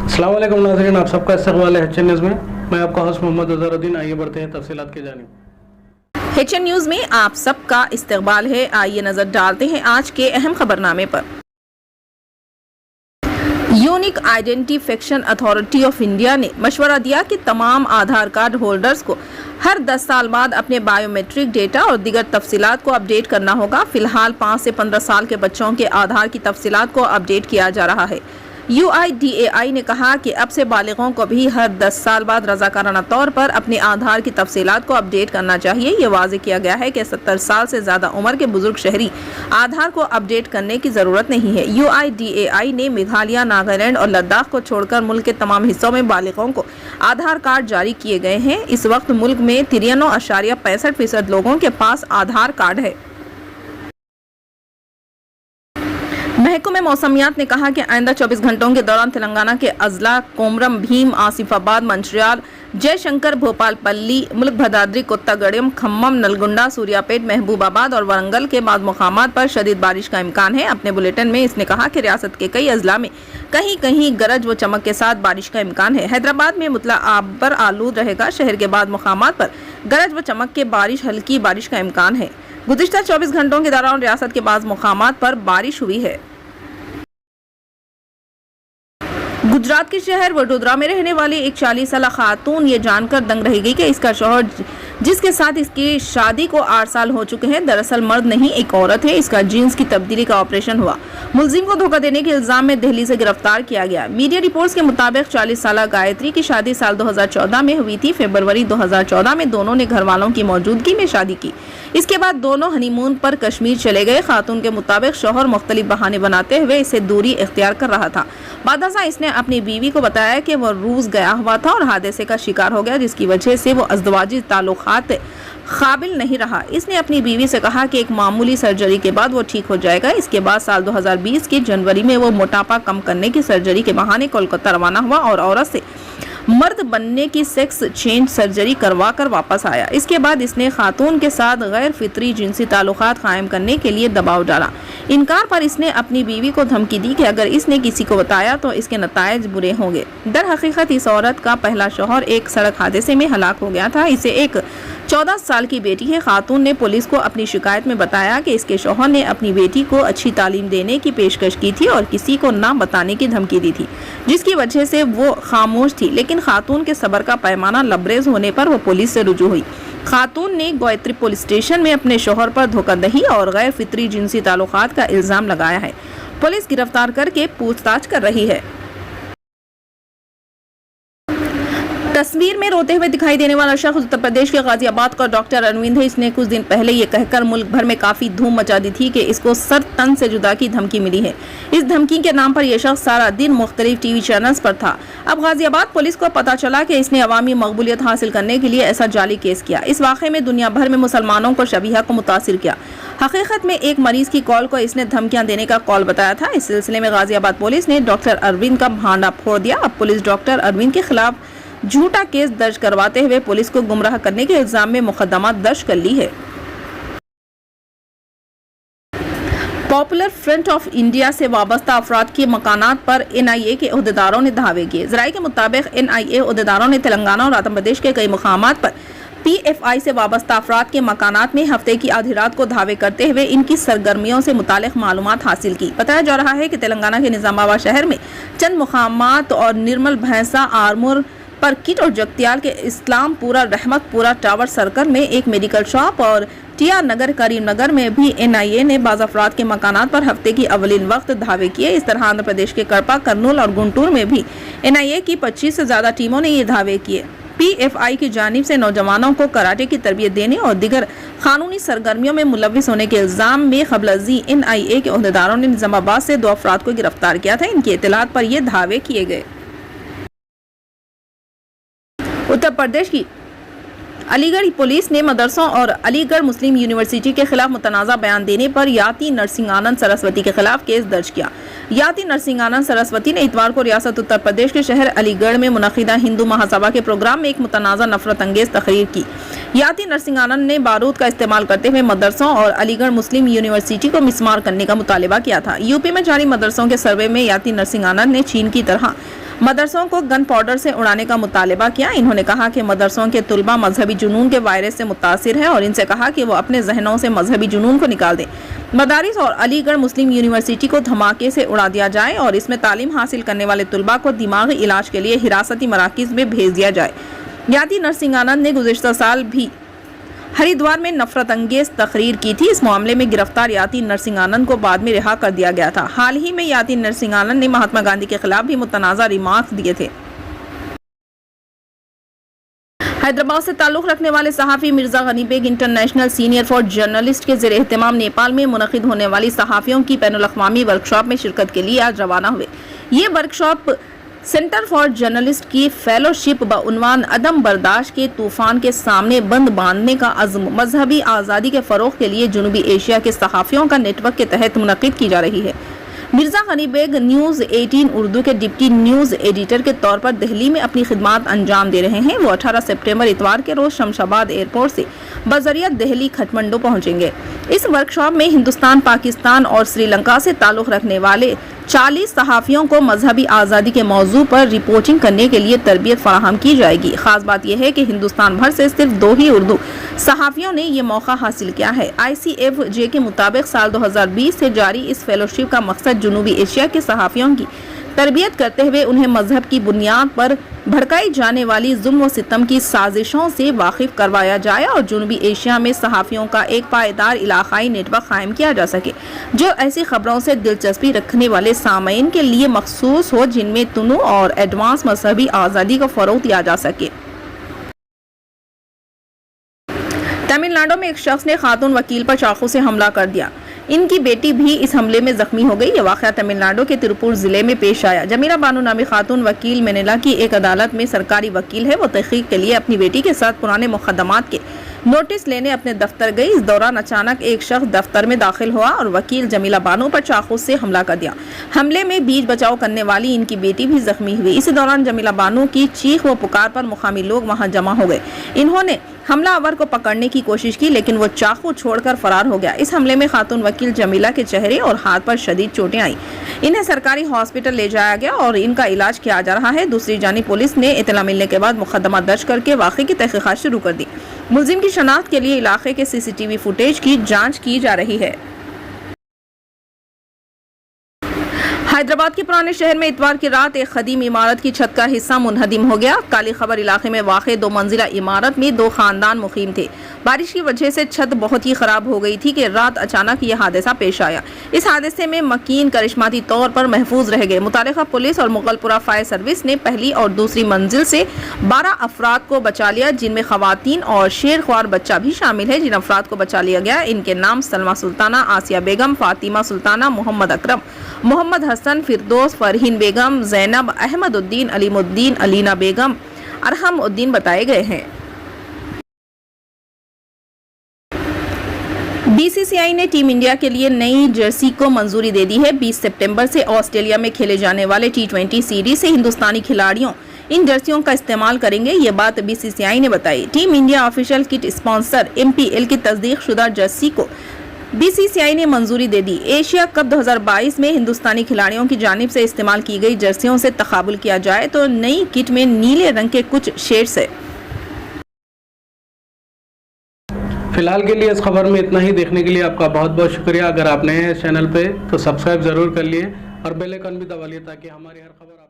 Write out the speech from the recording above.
अस्सलाम वालेकुम नाज़रीन, आप सबका इस्तकबाल है एचएन न्यूज़ में। मैं आपका होस्ट मोहम्मद अज़हरुद्दीन। आइए बढ़ते हैं तफसीलात की जानिब। एचएन न्यूज़ में आप सबका इस्तकबाल है। आइए नजर डालते हैं आज के अहम खबरनामे पर। Unique identification authority of India ने मशवरा दिया कि तमाम आधार कार्ड होल्डर्स को हर 10 साल बाद अपने बायोमेट्रिक डेटा और दीगर तफसीलात को अपडेट करना होगा। फिलहाल 5 से 15 साल के बच्चों के आधार की तफसीलात को अपडेट किया जा रहा है। UIDAI ने कहा कि अब से बालिगों को भी हर 10 साल बाद रज़ाकाराना तौर पर अपने आधार की तफसीलात को अपडेट करना चाहिए। ये वाज़ेह किया गया है कि 70 साल से ज़्यादा उम्र के बुजुर्ग शहरी आधार को अपडेट करने की ज़रूरत नहीं है। UIDAI ने मेघालय, नागालैंड और लद्दाख को छोड़कर मुल्क के तमाम हिस्सों में बालिगों को आधार कार्ड जारी किए गए हैं। इस वक्त मुल्क में 93.65% लोगों के पास आधार कार्ड है। महकमे मौसमियात ने कहा कि आइंदा 24 घंटों के दौरान तेलंगाना के अजला, कोमरम भीम, आसिफाबाद, मंचिर्याल, जयशंकर, भोपालपल्ली, मुल्क भदाद्री, कोत्तागुड़ेम, खम्मम, नलगुंडा, सूर्यापेट, महबूबाबाद और वरंगल के बाद मुकामात पर शदीद बारिश का इम्कान है। अपने बुलेटिन में इसने कहा कि रियासत के कई अजला में कहीं कहीं गरज व चमक के साथ बारिश का इम्कान है। हैदराबाद में मुतला आबर आलूद रहेगा। शहर के बाद मुकामात पर गरज व चमक के बारिश, हल्की बारिश का इम्कान है। गुज़िश्ता 24 घंटों के दौरान रियासत के बाद मुकामात पर बारिश हुई है। गुजरात के शहर वडोदरा में रहने वाली एक 40 साल खातून ये जानकर दंग रह गई कि इसका शौहर जिसके साथ इसकी शादी को 8 साल हो चुके हैं, दरअसल मर्द नहीं एक औरत है। इसका जीन्स की तब्दीली का ऑपरेशन हुआ। मुलजिम को धोखा देने के इल्जाम में दिल्ली से गिरफ्तार किया गया। मीडिया रिपोर्ट्स के मुताबिक 40 साल गायत्री की शादी साल 2014 में हुई थी। फरवरी 2014 में दोनों ने घर वालों की मौजूदगी में शादी की। इसके बाद दोनों हनीमून पर कश्मीर चले गए। खातून के मुताबिक शौहर मुख्तलिफ बहाने बनाते हुए इसे दूरी इख्तियार कर रहा था। बादशाह इसने अपनी बीवी को बताया कि वो रूस गया हुआ था और हादसे का शिकार हो गया, जिसकी वजह से वो अज़दवाजी ताल्लुकात काबिल नहीं रहा। इसने अपनी बीवी से कहा कि एक मामूली सर्जरी के बाद वो ठीक हो जाएगा। इसके बाद साल 2020 के जनवरी में वो मोटापा कम करने की सर्जरी के बहाने कोलकाता रवाना हुआ और औरत से मर्द बनने की सेक्स चेंज सर्जरी करवा कर वापस आया। इसके बाद इसने खातून के साथ गैर फितरी जिनसी ताल्लुकात कायम करने के लिए दबाव डाला। इनकार पर इसने अपनी बीवी को धमकी दी कि अगर इसने किसी को बताया तो इसके नतायज बुरे होंगे। दर हकीकत इस औरत का पहला शौहर एक सड़क हादसे में हलाक हो गया था। इसे एक 14 साल की बेटी है। खातून ने पुलिस को अपनी शिकायत में बताया कि इसके शौहर ने अपनी बेटी को अच्छी तालीम देने की पेशकश की थी और किसी को ना बताने की धमकी दी थी, जिसकी वजह से वो खामोश थी। लेकिन खातून के सब्र का पैमाना लबरेज होने पर वो पुलिस से रुजू हुई। खातून ने गायत्री पुलिस स्टेशन में अपने शौहर पर धोखाधड़ी और गैर फितरी जिनसी ताल्लुकात का इल्जाम लगाया है। पुलिस गिरफ्तार करके पूछताछ कर रही है। तस्वीर में रोते हुए दिखाई देने वाला शख्स उत्तर प्रदेश के गाजियाबाद का डॉक्टर अरविंद है। इसने कुछ दिन पहले ये कहकर मुल्क भर में काफी धूम मचा दी थी कि इसको सर तन से जुदा की धमकी मिली है। इस धमकी के नाम पर यह शख्स सारा दिन मुख्तलिफ टीवी चैनल्स पर था। अब गाजियाबाद पुलिस को पता चला कि इसने अवामी मकबूलियत हासिल करने के लिए ऐसा जाली केस किया। इस वाक़े में दुनिया भर में मुसलमानों को शबीहा को मुतासिर किया। हकीकत में एक मरीज की कॉल को इसने धमकियां देने का कॉल बताया था। इस सिलसिले में गाजियाबाद पुलिस ने डॉक्टर अरविंद का भांडा फोड़ दिया। अब पुलिस डॉक्टर अरविंद के खिलाफ झूठा केस दर्ज करवाते हुए पुलिस को गुमराह करने के इल्जाम में मुकदमा दर्ज कर ली है। पॉपुलर फ्रंट ऑफ इंडिया से वाबस्ता अफराद के मकानात पर NIA के अहदेदारों ने धावे किए। ज़राए के मुताबिक NIA अहदेदारों ने तेलंगाना और आंध्र प्रदेश के कई मुकामात पर PFI से वाबस्ता अफराद के मकानात में हफ्ते की आधी रात को धावे करते हुए इनकी सरगर्मियों से मुतालिक मालूमात हासिल की। बताया जा रहा है कि तेलंगाना के निजामाबाद शहर में चंद मुकामात और निर्मल भैंसा, आरमूर, परकिट और जगतियाल के इस्लामपुरा, रहमतपुरा, टावर सर्कल में एक मेडिकल शॉप और TR नगर, करीमनगर में भी NIA ने बाज़ अफराद के मकानात पर हफ्ते की अवलिन वक्त धावे किए। इस तरह आंध्र प्रदेश के कड़पा, कर्नूल और गुंटूर में भी NIA की 25 से ज़्यादा टीमों ने ये धावे किए। PFI की जानिब से नौजवानों को कराटे की तरबियत देने और दीगर कानूनी सरगर्मियों में मुलविस होने के इल्जाम में क़ब्ल-अज़ी NIA के अहदेदारों ने निजामाबाद से 2 अफराद को गिरफ्तार किया था। इनकी इत्तलात पर ये धावे किए गए। उत्तर प्रदेश की अलीगढ़ पुलिस ने मदरसों और अलीगढ़ मुस्लिम यूनिवर्सिटी के खिलाफ मुतनाज़ा बयान देने पर याति नरसिंहानंद सरस्वती के खिलाफ केस दर्ज किया। याति नरसिंहानंद सरस्वती ने इतवार को रियासत उत्तर प्रदेश के शहर अलीगढ़ में मुनक़िदा हिंदू महासभा के प्रोग्राम में एक मुतनाज़ा नफरत अंगेज तकरीर की। याति नरसिंहानंद ने बारूद का इस्तेमाल करते हुए मदरसों और अलीगढ़ मुस्लिम यूनिवर्सिटी को मिसमार करने का मुतालिबा किया था। यूपी में जारी मदरसों के सर्वे में याति नरसिंहानंद ने चीन की तरह मदरसों को गन पाउडर से उड़ाने का मुतालबा किया। इन्होंने कहा कि मदरसों के तुलबा मजहबी जुनून के वायरस से मुतासिर है और इनसे कहा कि वो अपने जहनों से मजहबी जुनून को निकाल दें। मदारिस और अलीगढ़ मुस्लिम यूनिवर्सिटी को धमाके से उड़ा दिया जाए और इसमें तालीम हासिल करने वाले तुलबा को दिमागी इलाज के लिए हिरासती मराकिज में भेज दिया जाए। याति नरसिंहानंद ने गुज़िश्ता साल भी हरिद्वार में नफरत अंगेज तकरीर की थी। इस मामले में गिरफ्तार याति नरसिंहानंद को बाद में रिहा कर दिया गया था। हाल ही में याति नरसिंहानंद ने महात्मा गांधी के खिलाफ भी मुतनाज़ा रिमार्क्स दिए थे। हैदराबाद से ताल्लुक़ रखने वाले सहाफ़ी Mirza Ghani Baig international senior for journalist के ज़ेरे एहतमाम नेपाल में मुनक़िद होने वाली सहाफ़ियों की बैनुल अक़वामी वर्कशॉप में शिरकत के लिए आज रवाना हुए। ये वर्कशॉप सेंटर फॉर जर्नलिस्ट की फेलोशिप बउनवान अदम बर्दाश्त के तूफान के सामने बंद बांधने का अज़्म मजहबी आज़ादी के फ़रोग़ के लिए जनूबी एशिया के सहाफ़ियों का नेटवर्क के तहत मुनक़िद की जा रही है। मिर्ज़ा गनी बेग न्यूज़ 18 उर्दू के डिप्टी न्यूज़ एडिटर के तौर पर दिल्ली में अपनी खिदमात अंजाम दे रहे हैं। वो 18 सितंबर इतवार के रोज़ शमशाबाद एयरपोर्ट से बजरिया दिल्ली खटमंडू पहुंचेंगे। इस वर्कशॉप में हिंदुस्तान, पाकिस्तान और श्रीलंका से ताल्लुक़ रखने वाले 40 सहाफ़ियों को मजहबी आज़ादी के मौजू पर रिपोर्टिंग करने के लिए तरबियत फराहम की जाएगी। ख़ास बात यह है कि हिंदुस्तान भर से सिर्फ 2 ही उर्दू सहाफ़ियों ने ये मौका हासिल किया है। ICFJ के मुताबिक साल 2020 से जारी इस फेलोशिप का मकसद जनूबी एशिया के सहाफ़ियों की तरबियत करते हुए उन्हें मजहब की बुनियाद पर भड़काई जाने वाली जुल्म व सितम की साजिशों से वाकिफ करवाया जाए और जनूबी एशिया में सहाफ़ियों का एक पायदार इलाकाई नेटवर्क कायम किया जा सके जो ऐसी खबरों से दिलचस्पी रखने वाले सामईन के लिए मखसूस हो जिनमें तुनु और एडवांस मजहबी आज़ादी को फ़रोग़ दिया जा सके। तमिलनाडु में एक शख्स ने खातून वकील पर चाकू से हमला कर दिया। इनकी बेटी भी इस हमले में जख्मी हो गई। यह वाक़या तमिलनाडु के तिरुपुर जिले में पेश आया। जमीला बानो नामी खातून वकील मैनिला की एक अदालत में सरकारी वकील है। वो तहकीक के लिए अपनी बेटी के साथ पुराने मुकदमात के नोटिस लेने अपने दफ्तर गई। इस दौरान अचानक एक शख्स दफ्तर में दाखिल हुआ और वकील जमीला बानो पर चाकू से हमला कर दिया। हमले में बीच बचाव करने वाली इनकी बेटी भी जख्मी हुई। इसी दौरान जमीला बानो की चीख व पुकार पर मुकामी लोग वहां जमा हो गए। इन्होंने हमलावर को पकड़ने की कोशिश की लेकिन वो चाकू छोड़कर फरार हो गया। इस हमले में खातून वकील जमीला के चेहरे और हाथ पर शदीद चोटें आई। इन्हें सरकारी हॉस्पिटल ले जाया गया और इनका इलाज किया जा रहा है। दूसरी जानिब पुलिस ने इतला मिलने के बाद मुकदमा दर्ज करके वाक़े की तहकीकात शुरू कर दी। मुलजिम की शनाख्त के लिए इलाके के CCTV फुटेज की जांच की जा रही है। हैदराबाद के पुराने शहर में इतवार की रात एक कदीम इमारत की छत का हिस्सा मुनहदिम हो गया। काली खबर इलाके में वाक़े 2 मंजिला इमारत में 2 खानदान मुकीम थे। बारिश की वजह से छत बहुत ही खराब हो गई थी कि रात अचानक यह हादसा पेश आया। इस हादसे में मकीन करिश्माती तौर पर महफूज रह गए। मुतालिका पुलिस और मुगलपुरा फायर सर्विस ने पहली और दूसरी मंजिल से 12 अफराद को बचा लिया जिनमें खवातीन और शेरख्वार बच्चा भी शामिल है। जिन अफराद को बचा लिया गया इनके नाम सलमा सुल्ताना, आसिया बेगम, फातिमा सुल्ताना, मोहम्मद अकरम, मोहम्मद हसन, फिरदौस, फरहीन बेगम, जैनब, अहमदुद्दीन, अलीमुद्दीन, अलीना बेगम, अरहमुद्दीन बताए गए हैं। BCCI ने टीम इंडिया के लिए नई जर्सी को मंजूरी दे दी है। 20 सितंबर से ऑस्ट्रेलिया में खेले जाने वाले T20 सीरीज से हिंदुस्तानी खिलाड़ियों इन जर्सियों का इस्तेमाल करेंगे। ये बात BCCI ने बताई। Team India official kit sponsor MPL की तस्दीक शुदा जर्सी को BCCI ने मंजूरी दे दी। एशिया कप 2022 में हिंदुस्तानी खिलाड़ियों की जानिब से इस्तेमाल की गई जर्सियों से तकाबुल किया जाए तो नई किट में नीले रंग के कुछ शेड्स है। फिलहाल के लिए इस खबर में इतना ही। देखने के लिए आपका बहुत बहुत शुक्रिया। अगर आप नए हैं इस चैनल पे तो सब्सक्राइब ज़रूर कर लिए और बेल आइकन भी दबा लिए ताकि हमारी हर खबर